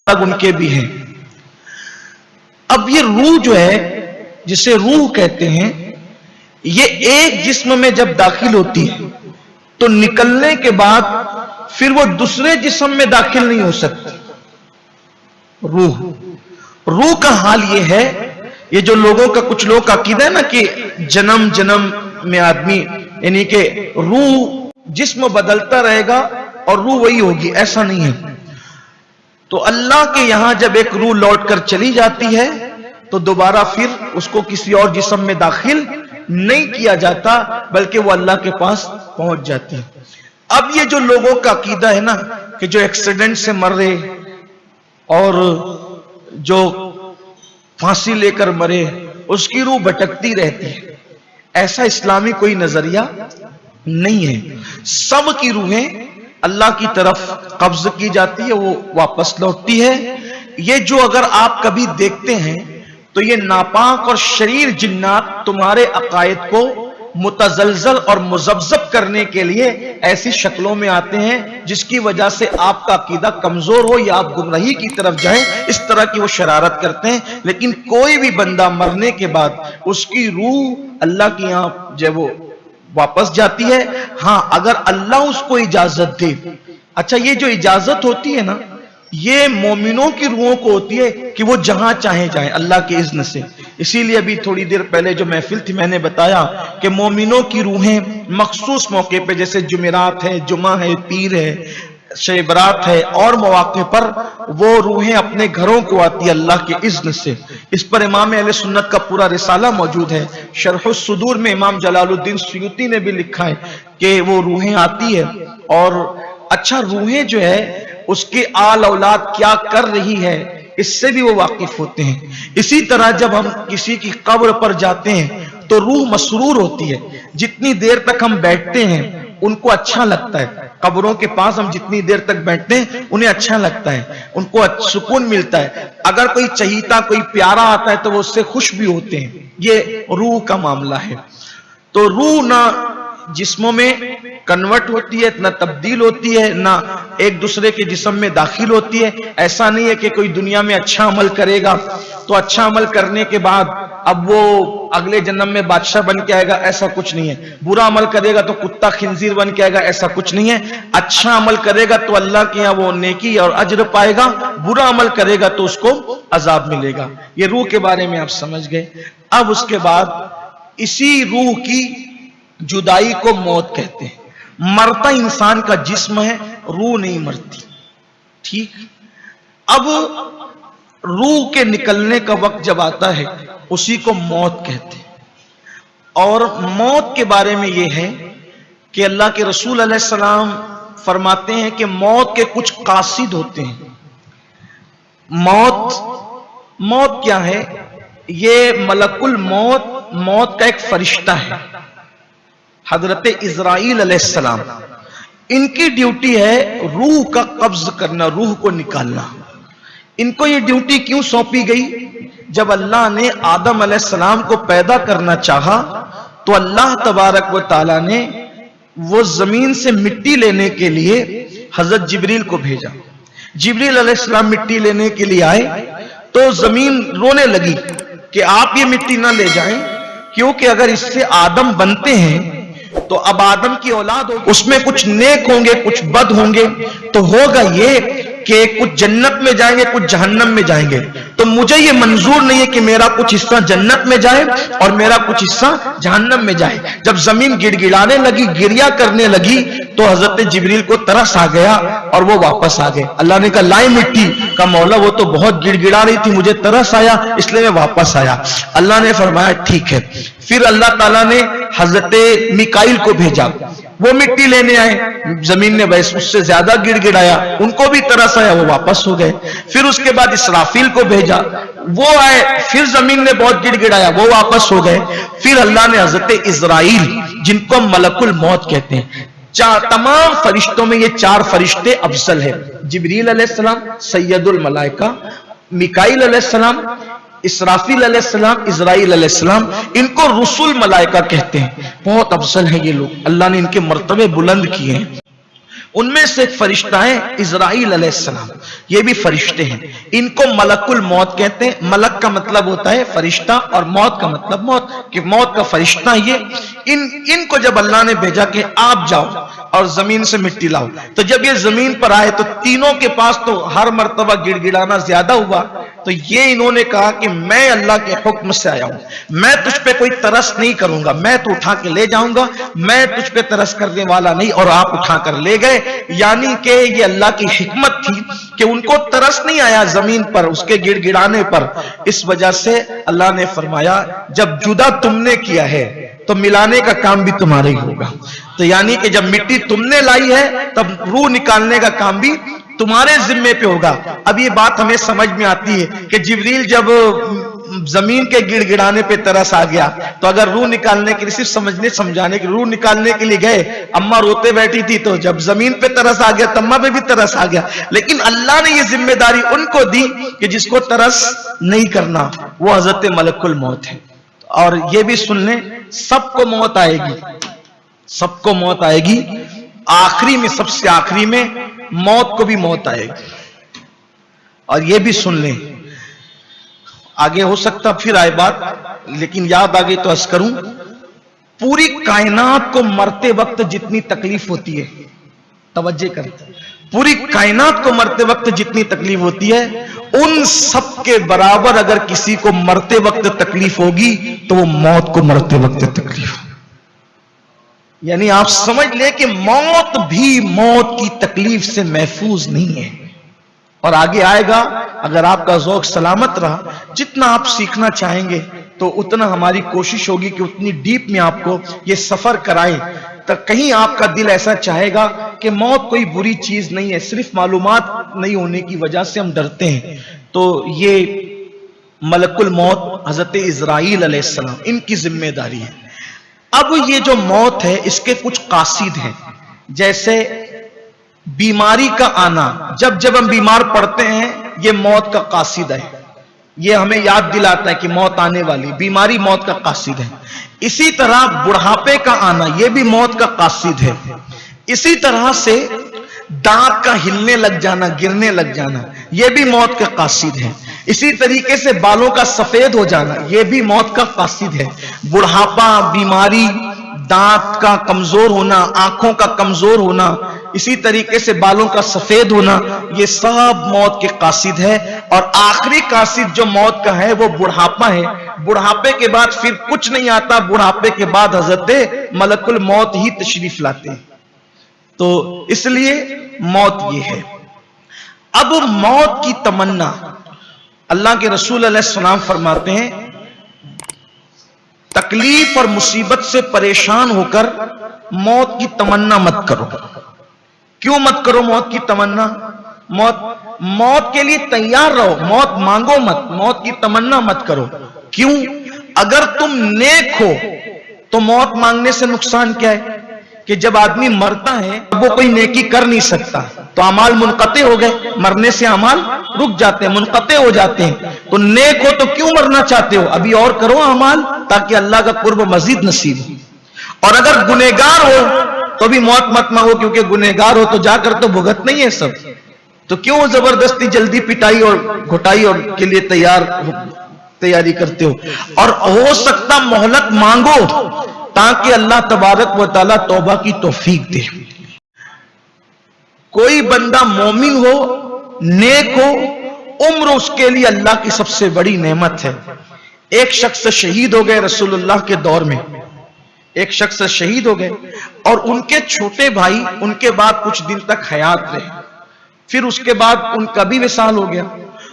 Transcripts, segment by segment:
ان کے بھی ہیں۔ اب یہ روح جو ہے جسے روح کہتے ہیں، یہ ایک جسم میں جب داخل ہوتی ہے تو نکلنے کے بعد پھر وہ دوسرے جسم میں داخل نہیں ہو سکتی۔ روح کا حال یہ ہے، یہ جو لوگوں کا کچھ لوگ کا عقیدہ ہے نا کہ جنم جنم میں آدمی یعنی کہ روح جسم بدلتا رہے گا اور روح وہی ہوگی، ایسا نہیں ہے۔ تو اللہ کے یہاں جب ایک روح لوٹ کر چلی جاتی ہے تو دوبارہ پھر اس کو کسی اور جسم میں داخل نہیں کیا جاتا، بلکہ وہ اللہ کے پاس پہنچ جاتی ہے۔ اب یہ جو لوگوں کا عقیدہ ہے نا کہ جو ایکسیڈنٹ سے مر رہے اور جو پھانسی لے کر مرے اس کی روح بھٹکتی رہتی ہے، ایسا اسلامی کوئی نظریہ نہیں ہے۔ سب کی روحیں اللہ کی طرف قبض کی جاتی ہے، وہ واپس لوٹتی ہے۔ یہ جو اگر آپ کبھی دیکھتے ہیں تو یہ ناپاک اور شریر جنات تمہارے عقائد کو متزلزل اور مذبذب کرنے کے لیے ایسی شکلوں میں آتے ہیں جس کی وجہ سے آپ کا عقیدہ کمزور ہو یا آپ گمراہی کی طرف جائیں، اس طرح کی وہ شرارت کرتے ہیں۔ لیکن کوئی بھی بندہ مرنے کے بعد اس کی روح اللہ کی یہاں جب وہ واپس جاتی ہے، ہاں اگر اللہ اس کو اجازت دے۔ اچھا، یہ جو اجازت ہوتی ہے نا یہ مومنوں کی روحوں کو ہوتی ہے کہ وہ جہاں چاہیں جائیں اللہ کے اذن سے۔ اسی لیے ابھی تھوڑی دیر پہلے جو محفل تھی میں نے بتایا کہ مومنوں کی روحیں مخصوص موقع پہ جیسے جمعرات ہے، جمعہ ہے، پیر ہے، شب برات ہے اور مواقع پر وہ روحیں اپنے گھروں کو آتی ہے اللہ کے اذن سے۔ اس پر امام اہل سنت کا پورا رسالہ موجود ہے۔ شرح الصدور میں امام جلال الدین سیوطی نے بھی لکھا ہے کہ وہ روحیں آتی ہے اور اچھا روحیں جو ہے اس کے آل اولاد کیا کر رہی ہے اس سے بھی وہ واقف ہوتے ہیں۔ اسی طرح جب ہم کسی کی قبر پر جاتے ہیں تو روح مسرور ہوتی ہے۔ جتنی دیر تک ہم بیٹھتے ہیں ان کو اچھا لگتا ہے، قبروں کے پاس ہم جتنی دیر تک بیٹھتے ہیں انہیں اچھا لگتا ہے، ان کو سکون ملتا ہے۔ اگر کوئی چہیتا کوئی پیارا آتا ہے تو وہ اس سے خوش بھی ہوتے ہیں۔ یہ روح کا معاملہ ہے۔ تو روح نہ جسموں میں کنورٹ ہوتی ہے، نہ تبدیل ہوتی ہے، نہ ایک دوسرے کے جسم میں داخل ہوتی ہے۔ ایسا نہیں ہے کہ کوئی دنیا میں اچھا عمل کرے گا تو اچھا عمل کرنے کے بعد اب وہ اگلے جنم میں بادشاہ بن کے آئے گا، ایسا کچھ نہیں ہے۔ برا عمل کرے گا تو کتا خنزیر بن کے آئے گا، ایسا کچھ نہیں ہے۔ اچھا عمل کرے گا تو اللہ کے یہاں وہ نیکی اور اجر پائے گا، برا عمل کرے گا تو اس کو عذاب ملے گا۔ یہ روح کے بارے میں آپ سمجھ گئے۔ اب اس کے بعد اسی روح کی جدائی کو موت کہتے ہیں۔ مرتا انسان کا جسم ہے، روح نہیں مرتی، ٹھیک۔ اب روح کے نکلنے کا وقت جب آتا ہے اسی کو موت کہتے ہیں۔ اور موت کے بارے میں یہ ہے کہ اللہ کے رسول علیہ السلام فرماتے ہیں کہ موت کے کچھ قاصد ہوتے ہیں۔ موت کیا ہے؟ یہ ملک الموت، موت کا ایک فرشتہ ہے، حضرت اسرائیل علیہ السلام۔ ان کی ڈیوٹی ہے روح کا قبض کرنا، روح کو نکالنا۔ ان کو یہ ڈیوٹی کیوں سونپی گئی؟ جب اللہ نے آدم علیہ السلام کو پیدا کرنا چاہا تو اللہ تبارک و تعالی نے وہ زمین سے مٹی لینے کے لیے حضرت جبریل کو بھیجا۔ جبریل علیہ السلام مٹی لینے کے لیے آئے تو زمین رونے لگی کہ آپ یہ مٹی نہ لے جائیں، کیونکہ اگر اس سے آدم بنتے ہیں تو اب آدم کی اولاد ہوگی، اس میں کچھ نیک ہوں گے کچھ بد ہوں گے، تو ہوگا یہ کہ کچھ جنت میں جائیں گے کچھ جہنم میں جائیں گے۔ تو مجھے یہ منظور نہیں ہے کہ میرا کچھ حصہ جنت میں جائے اور میرا کچھ حصہ جہنم میں جائے۔ جب زمین گڑ گڑانے لگی، گریا کرنے لگی تو حضرت جبریل کو ترس آ گیا اور وہ واپس آ گئے۔ اللہ نے کہا لائے مٹی، کا مولا وہ تو بہت گڑ گڑا رہی تھی، مجھے ترس آیا اس لیے میں واپس آیا۔ اللہ نے فرمایا ٹھیک ہے۔ پھر اللہ تعالیٰ نے حضرت میکائیل کو بھیجا، وہ مٹی لینے آئے، زمین نے اس سے زیادہ گڑ گڑایا، ان کو بھی ترس آیا، وہ واپس ہو گئے۔ پھر اس کے بعد اسرافیل کو بھیجا، وہ آئے، پھر زمین نے بہت گڑ گڑایا، وہ واپس ہو گئے۔ پھر اللہ نے حضرت اسرائیل جن کو ملک الموت کہتے ہیں، تمام فرشتوں میں یہ چار فرشتے افضل ہیں، جبریل علیہ السلام سید الملائکہ، میکائیل علیہ السلام، اسرافیل علیہ السلام، اسرائیل علیہ السلام، ان کو رسول ملائکہ کہتے ہیں۔ بہت افضل ہیں یہ لوگ، اللہ نے ان کے مرتبے بلند کیے ہیں۔ ان میں سے ایک فرشتہ ہے اسرائیل علیہ السلام. یہ بھی فرشتے ہیں. ان کو ملک الموت کہتے ہیں. ملک کا مطلب ہوتا ہے فرشتہ اور موت کا مطلب موت، کہ موت کا فرشتہ یہ. ان کو جب اللہ نے بھیجا کہ آپ جاؤ اور زمین سے مٹی لاؤ، تو جب یہ زمین پر آئے تو تینوں کے پاس تو ہر مرتبہ گڑ گڑانا زیادہ ہوا. تو یہ انہوں نے کہا کہ میں اللہ کے حکم سے آیا ہوں، میں تجھ پہ کوئی ترس نہیں کروں گا، میں تو اٹھا کے لے جاؤں گا، میں تجھ پہ ترس کرنے والا نہیں. اور آپ اٹھا کر لے گئے. یعنی کہ یہ اللہ کی حکمت تھی کہ ان کو ترس نہیں آیا زمین پر اس کے گڑ گڑانے پر. اس وجہ سے اللہ نے فرمایا جب جدا تم نے کیا ہے تو ملانے کا کام بھی تمہارا ہی ہوگا. تو یعنی کہ جب مٹی تم نے لائی ہے تب روح نکالنے کا کام بھی تمہارے ذمے پہ ہوگا. اب یہ بات ہمیں سمجھ میں آتی ہے کہ جبریل جب زمین کے گڑ گڑانے پہ ترس آ گیا تو اگر روح نکالنے کے لیے صرف سمجھانے کے روح نکالنے کے لیے گئے، اماں روتے بیٹھی تھی تو جب زمین پہ ترس آ گیا تماں پہ بھی ترس آ گیا. لیکن اللہ نے یہ ذمہ داری ان کو دی کہ جس کو ترس نہیں کرنا وہ حضرت ملک الموت ہے. اور یہ بھی سن لیں سب کو موت آئے گی، سب کو موت آئے گی. آخری میں سب سے آخری میں موت کو بھی موت آئے گی. اور یہ بھی سن لیں، آگے ہو سکتا پھر آئے بات لیکن یاد آگے تو عرض کروں، پوری کائنات کو مرتے وقت جتنی تکلیف ہوتی ہے، توجہ کریں، پوری کائنات کو مرتے وقت جتنی تکلیف ہوتی ہے ان سب کے برابر اگر کسی کو مرتے وقت تکلیف ہوگی تو وہ موت کو مرتے وقت تکلیف. یعنی آپ سمجھ لیں کہ موت بھی موت کی تکلیف سے محفوظ نہیں ہے. اور آگے آئے گا اگر آپ کا ذوق سلامت رہا، جتنا آپ سیکھنا چاہیں گے تو اتنا ہماری کوشش ہوگی کہ اتنی ڈیپ میں آپ کو یہ سفر کرائیں. تو کہیں آپ کا دل ایسا چاہے گا کہ موت کوئی بری چیز نہیں ہے، صرف معلومات نہیں ہونے کی وجہ سے ہم ڈرتے ہیں. تو یہ ملک الموت حضرت اسرائیل علیہ السلام ان کی ذمہ داری ہے. اب یہ جو موت ہے اس کے کچھ قاصد ہیں، جیسے بیماری کا آنا. جب ہم بیمار پڑتے ہیں یہ موت کا قاصد ہے، یہ ہمیں یاد دلاتا ہے کہ موت آنے والی، بیماری موت کا قاصد ہے. اسی طرح بڑھاپے کا آنا یہ بھی موت کا قاصد ہے. اسی طرح سے دانت کا ہلنے لگ جانا، گرنے لگ جانا یہ بھی موت کا قاصد ہے. اسی طریقے سے بالوں کا سفید ہو جانا یہ بھی موت کا قاصد ہے. بڑھاپا، بیماری، دانت کا کمزور ہونا، آنکھوں کا کمزور ہونا، اسی طریقے سے بالوں کا سفید ہونا یہ سب موت کے قاصد ہے. اور آخری قاصد جو موت کا ہے وہ بڑھاپا ہے. بڑھاپے کے بعد پھر کچھ نہیں آتا، بڑھاپے کے بعد حضرت ملک الموت ہی تشریف لاتے ہیں. تو اس لیے موت یہ ہے. اب موت کی تمنا، اللہ کے رسول علیہ السلام فرماتے ہیں تکلیف اور مصیبت سے پریشان ہو کر موت کی تمنا مت کرو. کیوں مت کرو موت کی تمنا؟ موت کے لیے تیار رہو، موت مانگو مت، موت کی تمنا مت کرو. کیوں؟ اگر تم نیک ہو تو موت مانگنے سے نقصان کیا ہے کہ جب آدمی مرتا ہے وہ کوئی نیکی کر نہیں سکتا تو اعمال منقطع ہو گئے، مرنے سے اعمال رک جاتے ہیں، منقطع ہو جاتے ہیں. تو نیک ہو تو کیوں مرنا چاہتے ہو؟ ابھی اور کرو اعمال تاکہ اللہ کا قرب مزید نصیب ہو. اور اگر گنہگار ہو تو بھی موت مت مانگو، کیونکہ گنہگار ہو تو جا کر تو بھگت نہیں ہے سب. تو کیوں زبردستی جلدی پٹائی اور گھٹائی اور کے لیے تیاری کرتے ہو؟ اور ہو سکتا مہلت مانگو تاکہ اللہ تبارک و تعالیٰ توبہ کی توفیق دے. کوئی بندہ مومن ہو، نیک ہو، عمر اس کے لیے اللہ کی سب سے بڑی نعمت ہے. ایک شخص شہید ہو گئے رسول اللہ کے دور میں، ایک شخص شہید ہو گئے اور ان کے چھوٹے بھائی ان کے بعد کچھ دن تک حیات رہے. پھر اس کے بعد ان کا بھی وصال ہو گیا.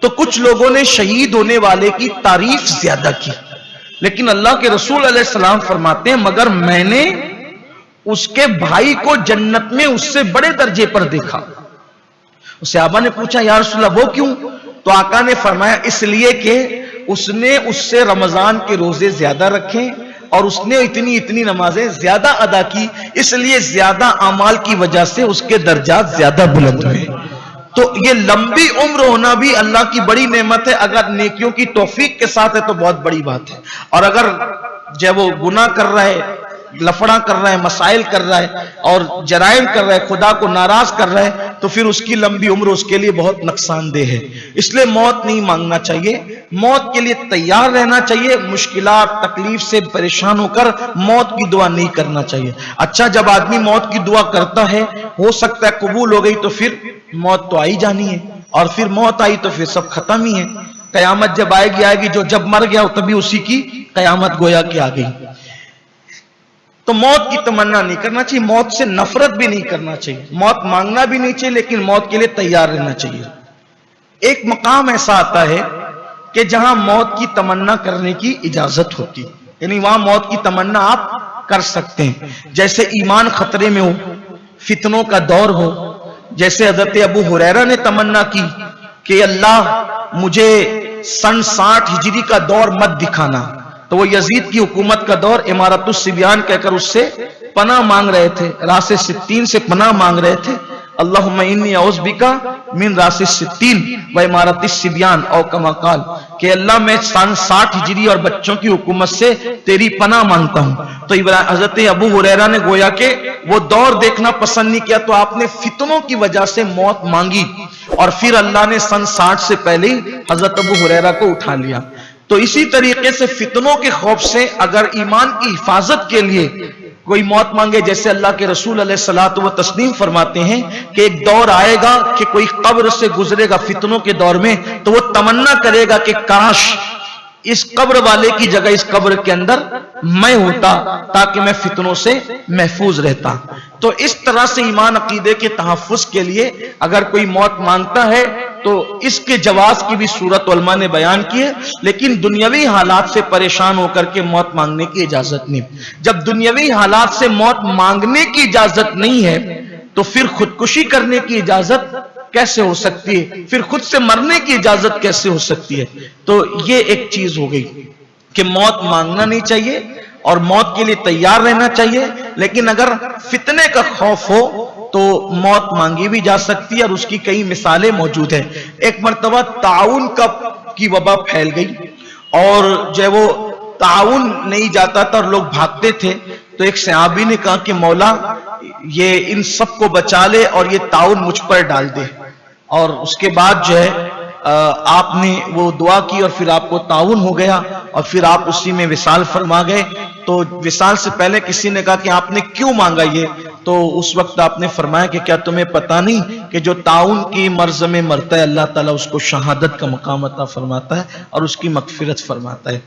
تو کچھ لوگوں نے شہید ہونے والے کی تعریف زیادہ کی، لیکن اللہ کے رسول علیہ السلام فرماتے ہیں مگر میں نے اس کے بھائی کو جنت میں اس سے بڑے درجے پر دیکھا. صحابہ نے پوچھا یا رسول اللہ وہ کیوں؟ تو آقا نے فرمایا اس لیے کہ اس نے اس سے رمضان کے روزے زیادہ رکھے اور اس نے اتنی نمازیں زیادہ ادا کی، اس لیے زیادہ اعمال کی وجہ سے اس کے درجات زیادہ بلند ہوئے. تو یہ لمبی عمر ہونا بھی اللہ کی بڑی نعمت ہے. اگر نیکیوں کی توفیق کے ساتھ ہے تو بہت بڑی بات ہے. اور اگر جب وہ گناہ کر رہا ہے لفڑا کر رہا ہے، مسائل کر رہا ہے اور جرائم کر رہا ہے، خدا کو ناراض کر رہا ہے، تو پھر اس کی لمبی عمر اس کے لیے بہت نقصان دہ ہے۔ اس لیے موت نہیں مانگنا چاہیے، موت کے لیے تیار رہنا چاہیے، مشکلات تکلیف سے پریشان ہو کر موت کی دعا نہیں کرنا چاہیے۔ اچھا، جب آدمی موت کی دعا کرتا ہے، ہو سکتا ہے قبول ہو گئی، تو پھر موت تو آئی جانی ہے، اور پھر موت آئی تو پھر سب ختم ہی ہے۔ قیامت جب آئے گی، جو جب مر گیا تبھی اسی کی قیامت گویا کہ آ گئی۔ تو موت کی تمنا نہیں کرنا چاہیے، موت سے نفرت بھی نہیں کرنا چاہیے، موت مانگنا بھی نہیں چاہیے، لیکن موت کے لیے تیار رہنا چاہیے۔ ایک مقام ایسا آتا ہے کہ جہاں موت کی تمنا کرنے کی اجازت ہوتی، یعنی وہاں موت کی تمنا آپ کر سکتے ہیں، جیسے ایمان خطرے میں ہو، فتنوں کا دور ہو، جیسے حضرت ابو ہریرہ نے تمنا کی کہ اللہ مجھے سن 60 ہجری کا دور مت دکھانا، تو وہ یزید کی حکومت کا دور امارت الصبیان کہہ کر اس سے پناہ مانگ رہے تھے، راس 60 سے پناہ مانگ رہے تھے۔ اللہم انی اعوذ بکا من راس 60 و امارت الصبیان، او کما قال، کہ اللہ میں سن 60 ہجری اور بچوں کی حکومت سے تیری پناہ مانگتا ہوں۔ تو حضرت ابو ہریرہ نے گویا کہ وہ دور دیکھنا پسند نہیں کیا، تو آپ نے فتنوں کی وجہ سے موت مانگی، اور پھر اللہ نے سن 60 سے پہلے حضرت ابو ہریرہ کو اٹھا لیا۔ تو اسی طریقے سے فتنوں کے خوف سے اگر ایمان کی حفاظت کے لیے کوئی موت مانگے، جیسے اللہ کے رسول علیہ الصلوۃ والتسلیم فرماتے ہیں کہ ایک دور آئے گا کہ کوئی قبر سے گزرے گا فتنوں کے دور میں، تو وہ تمنا کرے گا کہ کاش اس قبر والے کی جگہ اس قبر کے اندر میں ہوتا تاکہ میں فتنوں سے محفوظ رہتا۔ تو اس طرح سے ایمان عقیدے کے تحفظ کے لیے اگر کوئی موت مانگتا ہے تو اس کے جواز کی بھی صورت علماء نے بیان کی ہے، لیکن دنیاوی حالات سے پریشان ہو کر کے موت مانگنے کی اجازت نہیں۔ جب دنیاوی حالات سے موت مانگنے کی اجازت نہیں ہے تو پھر خودکشی کرنے کی اجازت کیسے ہو سکتی ہے، پھر خود سے مرنے کی اجازت کیسے ہو سکتی ہے؟ تو یہ ایک چیز ہو گئی کہ موت مانگنا نہیں چاہیے اور موت کے لیے تیار رہنا چاہیے، لیکن اگر فتنے کا خوف ہو تو موت مانگی بھی جا سکتی ہے، اور اس کی کئی مثالیں موجود ہیں۔ ایک مرتبہ تعاون کی وبا پھیل گئی، اور جو وہ تعاون نہیں جاتا تھا اور لوگ بھاگتے تھے، تو ایک صحابی نے کہا کہ مولا یہ ان سب کو بچا لے اور یہ تعاون مجھ پر ڈال دے، اور اس کے بعد جو ہے آپ نے وہ دعا کی اور پھر آپ کو تعاون ہو گیا، اور پھر آپ اسی میں وصال فرما گئے۔ تو وصال سے پہلے کسی نے کہا کہ آپ نے کیوں مانگا یہ؟ تو اس وقت آپ نے فرمایا کہ کیا تمہیں پتا نہیں کہ جو تعاون کی مرض میں مرتا ہے اللہ تعالیٰ اس کو شہادت کا مقام عطا فرماتا ہے اور اس کی مغفرت فرماتا ہے۔